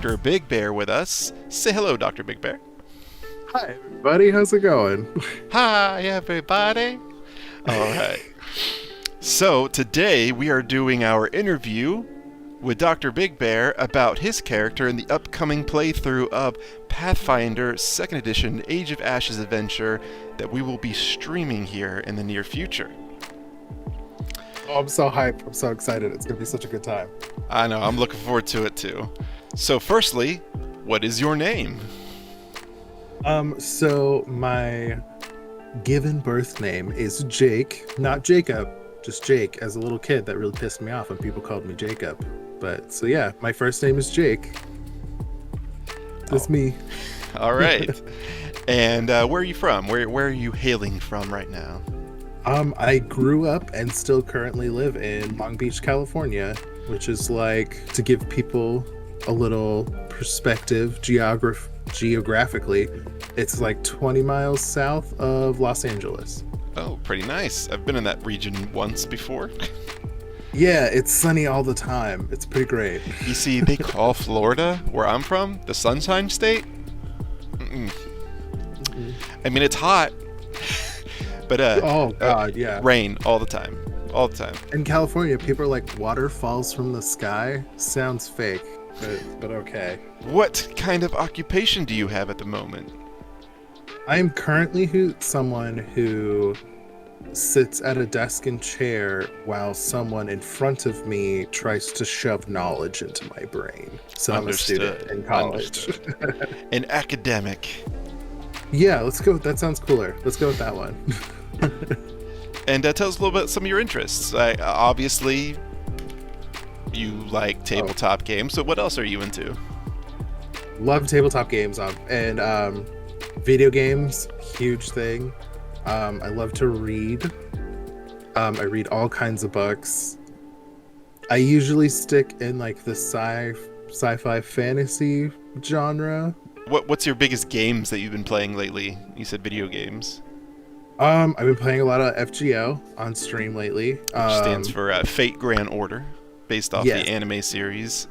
Dr. Big Bear with us. Say hello, Dr. Big Bear. Hi, everybody. How's it going? Hi, everybody. All right. So, today we are doing our interview with Dr. Big Bear about his character in the upcoming playthrough of Pathfinder 2nd Edition Age of Ashes adventure that we will be streaming here in the near future. Oh, I'm so hyped. I'm so excited. It's going to be such a good time. I know, I'm looking forward to it too. So, firstly, what is your name? So my given birth name is Jake, not Jacob, just Jake. As a little kid, that really pissed me off when people called me Jacob. But so yeah, my first name is Jake. That's me. All right. And where are you from? Where are you hailing from right now? I grew up and still currently live in Long Beach, California, which is like, to give people a little perspective geographically, it's like 20 miles south of Los Angeles. Oh, pretty nice. I've been in that region once before. Yeah, it's sunny all the time. It's pretty great. You see, they call Florida, where I'm from, the Sunshine State. I mean, it's hot, but Oh God, yeah. rain all the time, all the time. In California, people are like, water falls from the sky. Sounds fake, but okay. What kind of occupation do you have at the moment? I am currently someone who sits at a desk and chair while someone in front of me tries to shove knowledge into my brain. So I'm a student in college. An academic. Yeah, let's go. That sounds cooler. Let's go with that one. And tell us a little about some of your interests. Obviously, you like tabletop games, so what else are you into? Love tabletop games and video games, huge thing. I love to read. I read all kinds of books. I usually stick in like the sci-fi fantasy genre. What's your biggest games that you've been playing lately? You said video games. I've been playing a lot of FGO on stream lately. Which stands for Fate Grand Order, based off yes. the anime series.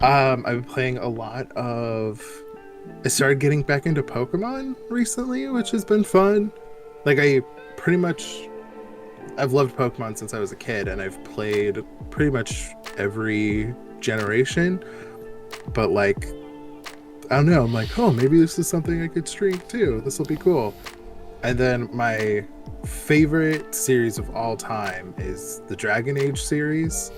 I've been playing a lot of... I started getting back into Pokemon recently, which has been fun. Like, I've loved Pokemon since I was a kid, and I've played pretty much every generation. But, like, I don't know, I'm like, oh, maybe this is something I could stream too. This will be cool. And then my favorite series of all time is the Dragon Age series.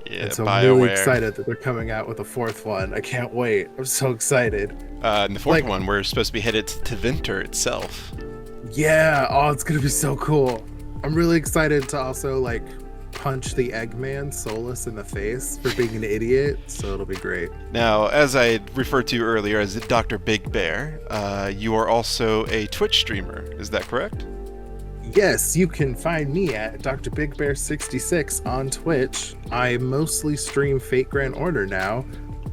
Yeah, and so BioWare. I'm really excited that they're coming out with a fourth one. I can't wait. I'm so excited. And the fourth one, we're supposed to be headed to Winter itself. Yeah, oh, it's gonna be so cool. I'm really excited to also like punch the Eggman Solus in the face for being an idiot, so it'll be great. Now, as I referred to earlier as Dr. Big Bear, you are also a Twitch streamer, is that correct? Yes, you can find me at DrBigBear66 on Twitch. I mostly stream Fate Grand Order now.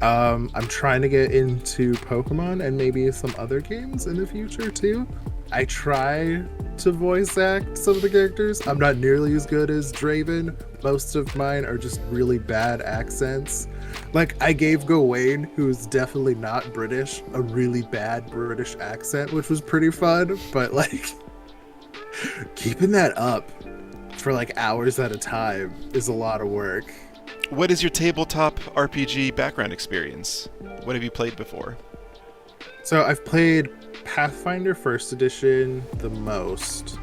I'm trying to get into Pokemon and maybe some other games in the future too. I try to voice act some of the characters. I'm not nearly as good as Draven. Most of mine are just really bad accents. Like, I gave Gawain, who's definitely not British, a really bad British accent, which was pretty fun, but like... keeping that up for like hours at a time is a lot of work. What is your tabletop RPG background experience? What have you played before? So I've played Pathfinder 1st Edition the most.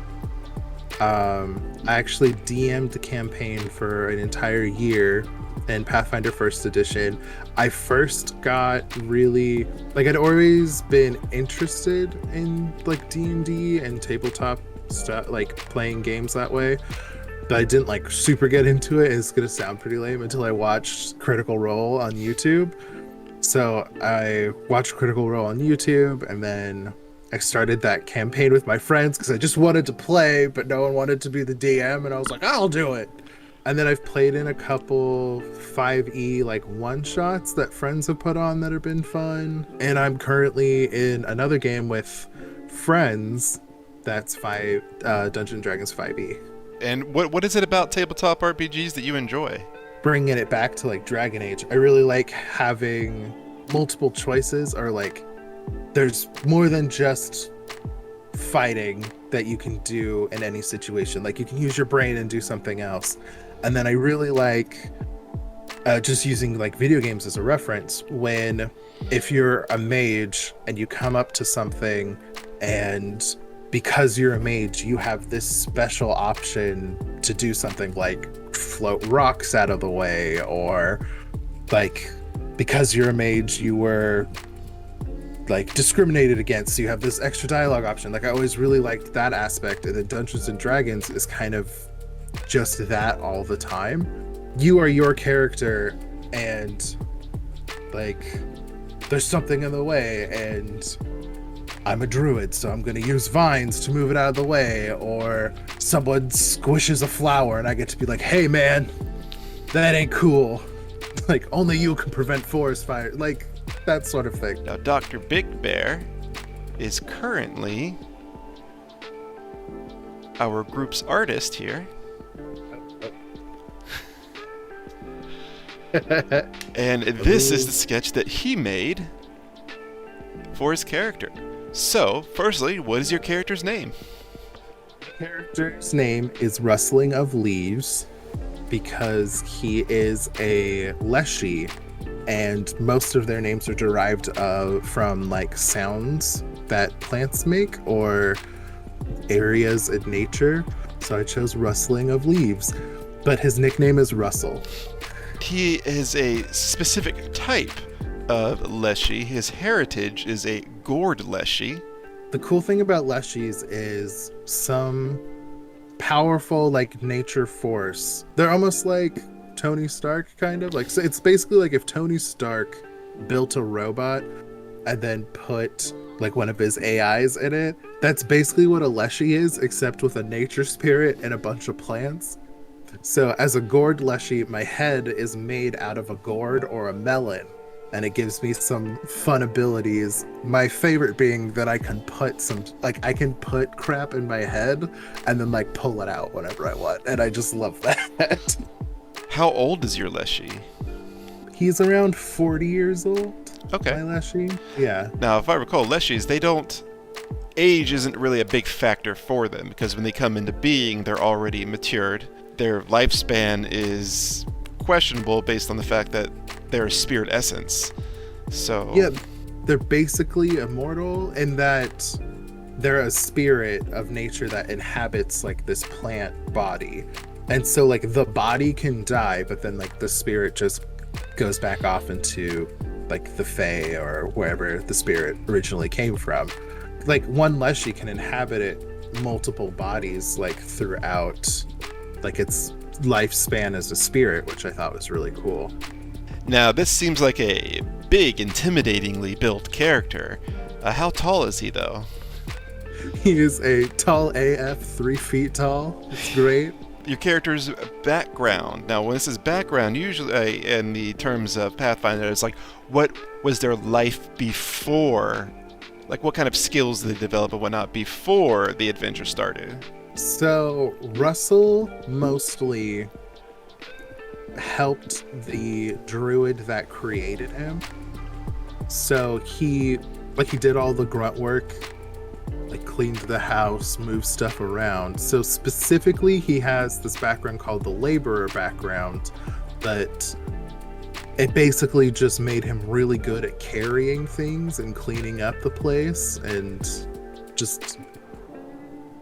I actually DM'd the campaign for an entire year in Pathfinder 1st Edition. I first got really... like, I'd always been interested in like D&D and tabletop stuff, like playing games that way, but I didn't like super get into it. It's gonna sound pretty lame until I watched Critical Role on YouTube. So I watched Critical Role on YouTube, and then I started that campaign with my friends because I just wanted to play, but no one wanted to be the DM, and I was like, I'll do it. And then I've played in a couple 5e like one-shots that friends have put on that have been fun, and I'm currently in another game with friends that's Dungeons & Dragons 5e. And what is it about tabletop RPGs that you enjoy? bringing it back to like Dragon Age, I really like having multiple choices, or like there's more than just fighting that you can do in any situation. Like you can use your brain and do something else. And then I really like just using like video games as a reference, when if you're a mage and you come up to something, and because you're a mage you have this special option to do something like float rocks out of the way, or like because you're a mage you were like discriminated against, so you have this extra dialogue option. Like I always really liked that aspect, and then Dungeons and Dragons is kind of just that all the time. You are your character, and like there's something in the way, and I'm a druid, so I'm gonna use vines to move it out of the way, or someone squishes a flower and I get to be like, hey man, that ain't cool. Like only you can prevent forest fire, like that sort of thing. Now, Dr. Big Bear is currently our group's artist here. And this is the sketch that he made for his character. So, firstly, what is your character's name? Character's name is Rustling of Leaves, because he is a Leshy, and most of their names are derived from like sounds that plants make or areas in nature. So I chose Rustling of Leaves, but his nickname is Russell. He is a specific type of Leshy. His heritage is a gourd Leshy. The cool thing about Leshies is some powerful like nature force. They're almost like Tony Stark, kind of like, so it's basically like if Tony Stark built a robot and then put like one of his AIs in it. That's basically what a Leshy is, except with a nature spirit and a bunch of plants. So as a gourd Leshy, my head is made out of a gourd or a melon, and it gives me some fun abilities. My favorite being that I can put I can put crap in my head and then like pull it out whenever I want, and I just love that. How old is your Leshy? He's around 40 years old. Okay. My Leshy. Yeah. Now, if I recall, Leshies, age isn't really a big factor for them, because when they come into being, they're already matured. Their lifespan is questionable based on the fact that they're a spirit essence. So yeah, they're basically immortal in that they're a spirit of nature that inhabits like this plant body. And so like the body can die, but then like the spirit just goes back off into like the Fae or wherever the spirit originally came from. Like one Leshy can inhabit multiple bodies like throughout like its lifespan as a spirit, which I thought was really cool. Now, this seems like a big, intimidatingly built character. How tall is he, though? He is a tall AF, 3 feet tall. It's great. Your character's background. Now, when this is background, usually in the terms of Pathfinder, it's like, what was their life before? Like, what kind of skills did they develop and whatnot before the adventure started? So, Russell mostly helped the druid that created him. So he did all the grunt work, like cleaned the house, moved stuff around. So specifically he has this background called the laborer background, but it basically just made him really good at carrying things and cleaning up the place and just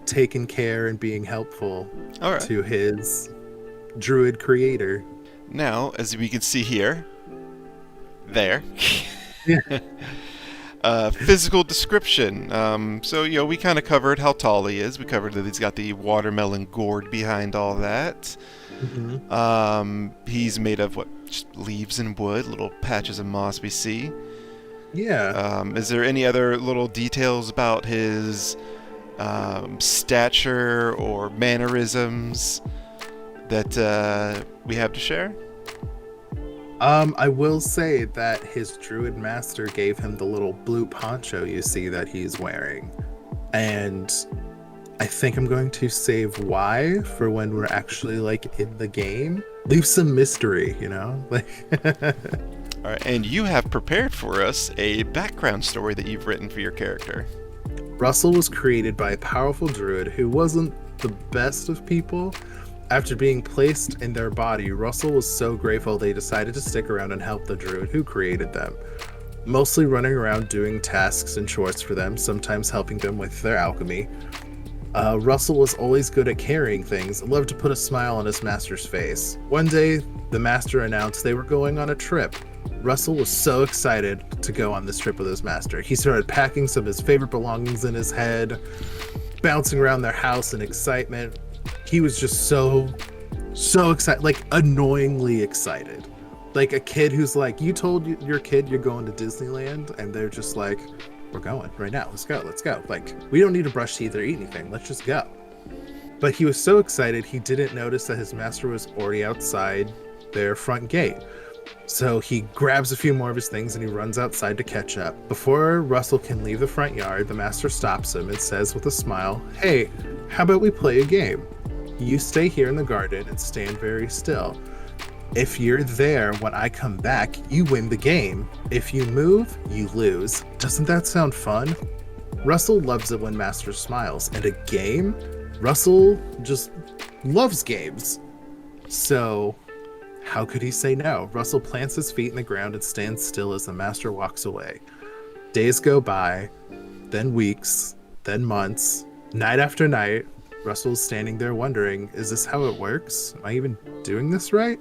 taking care and being helpful to his druid creator. Now, as we can see here, physical description. So, we kind of covered how tall he is. We covered that he's got the watermelon gourd behind all that. Mm-hmm. He's made of just leaves and wood, little patches of moss we see. Yeah. Is there any other little details about his stature or mannerisms that we have to share? I will say that his druid master gave him the little blue poncho you see that he's wearing, and I think I'm going to save Y for when we're actually like in the game. Leave some mystery, you know? Like All right, and you have prepared for us a background story that you've written for your character. Russell was created by a powerful druid who wasn't the best of people. After being placed in their body, Russell was so grateful they decided to stick around and help the druid who created them. Mostly running around doing tasks and chores for them, sometimes helping them with their alchemy. Russell was always good at carrying things and loved to put a smile on his master's face. One day, the master announced they were going on a trip. Russell was so excited to go on this trip with his master. He started packing some of his favorite belongings in his head, bouncing around their house in excitement. He was just so excited, like annoyingly excited. Like a kid who's like, you told your kid you're going to Disneyland, and they're just like, we're going right now. Let's go. Like, we don't need to brush teeth or eat anything. Let's just go. But he was so excited, he didn't notice that his master was already outside their front gate. So he grabs a few more of his things and he runs outside to catch up. Before Russell can leave the front yard, the master stops him and says with a smile, "Hey, how about we play a game? You stay here in the garden and stand very still. If you're there when I come back, you win the game. If you move, you lose. Doesn't that sound fun?" Russell loves it when Master smiles. And a game? Russell just loves games. So how could he say no? Russell plants his feet in the ground and stands still as the Master walks away. Days go by, then weeks, then months, night after night. Russell's standing there wondering, is this how it works? Am I even doing this right?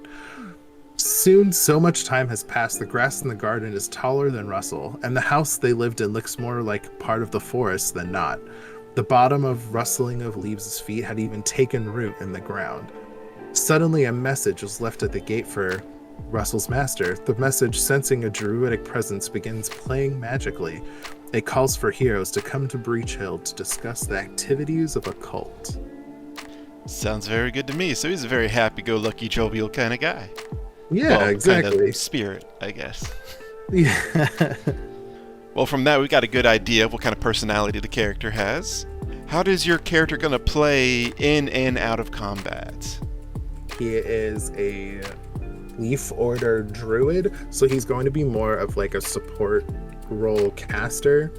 Soon, so much time has passed, the grass in the garden is taller than Russell, and the house they lived in looks more like part of the forest than not. The bottom of rustling of leaves' feet had even taken root in the ground. Suddenly, a message was left at the gate for Russell's master. The message, sensing a druidic presence, begins playing magically. It calls for heroes to come to Breach Hill to discuss the activities of a cult. Sounds very good to me. So he's a very happy-go-lucky, jovial kind of guy. Yeah, well, exactly. Kind of spirit, I guess. Yeah. Well, from that, we got a good idea of what kind of personality the character has. How does your character going to play in and out of combat? He is a Leaf Order Druid, so he's going to be more of like a support role caster.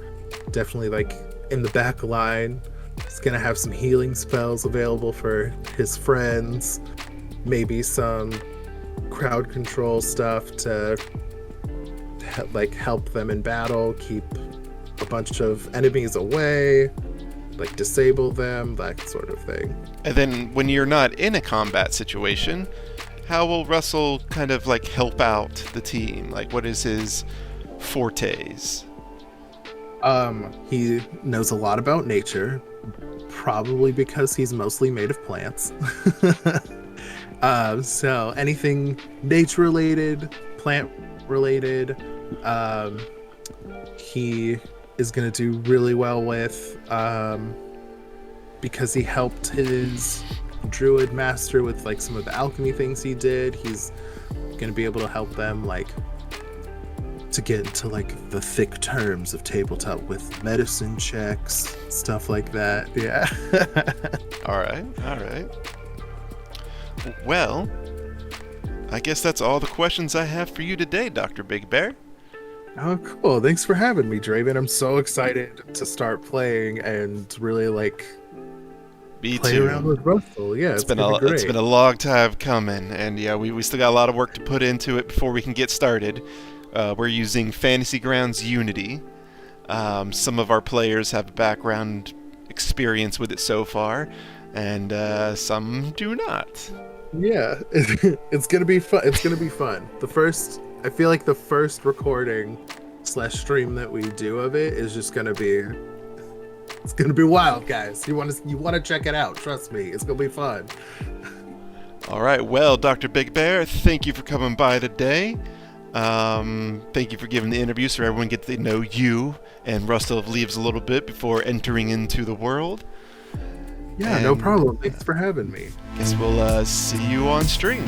Definitely like in the back line. He's going to have some healing spells available for his friends. Maybe some crowd control stuff to help them in battle, keep a bunch of enemies away, like disable them, that sort of thing. And then when you're not in a combat situation, how will Russell kind of like help out the team? Like, what is his fortes? He knows a lot about nature, probably because he's mostly made of plants. So anything nature related, plant related, he is going to do really well with, because he helped his druid master with like some of the alchemy things he did. He's going to be able to help them like to get into like the thick terms of tabletop with medicine checks, stuff like that. Yeah. All right. Well, I guess that's all the questions I have for you today, Dr. Big Bear. Oh, cool. Thanks for having me, Draven. I'm so excited to start playing and really like play around with Russell. Yeah, it's been a long time coming, and yeah, we still got a lot of work to put into it before we can get started. We're using Fantasy Grounds Unity. Some of our players have background experience with it so far, and some do not. Yeah, it's gonna be fun. It's gonna be fun. I feel like the first recording / stream that we do of it is just gonna be. It's gonna be wild, guys. You want to check it out? Trust me, it's gonna be fun. All right. Well, Dr. Big Bear, thank you for coming by today. Thank you for giving the interview so everyone gets to know you and Russell of Leaves a little bit before entering into the world. Yeah, no problem. Thanks for having me. Guess we'll see you on stream.